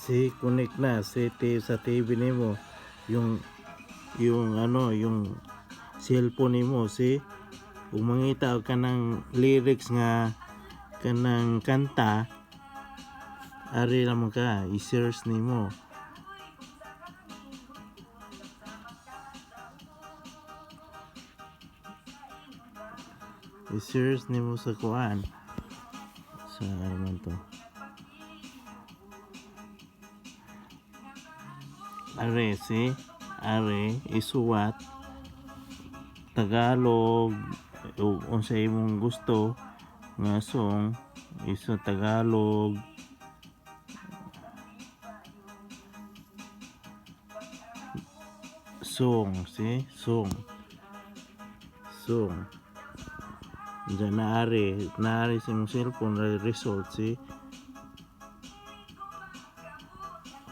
Si connect na sa TV nimo yung ano yung cellphone nimo si kung mangita ka ng lyrics nga kanang kanta ari lamang ka i-search nimo sa kuan sa ano to are isuwat Tagalog o unsa imong gusto nga song iso Tagalog song diyan naari sa imong cellphone result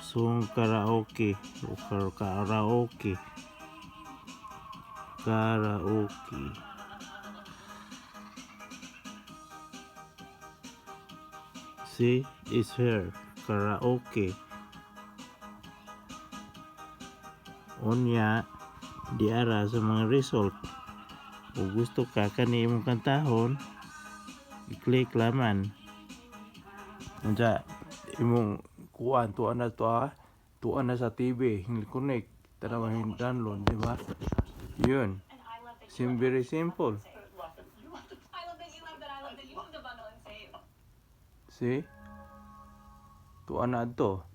song karaoke o karaoke is here karaoke unya diara sa mga result kung gusto ka kani imong kantahon i-click laman unsa imong kuan tuan na sa TV hindi connect tanaw download di ba yun very simple see tuan na adto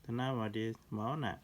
tanawa di mao na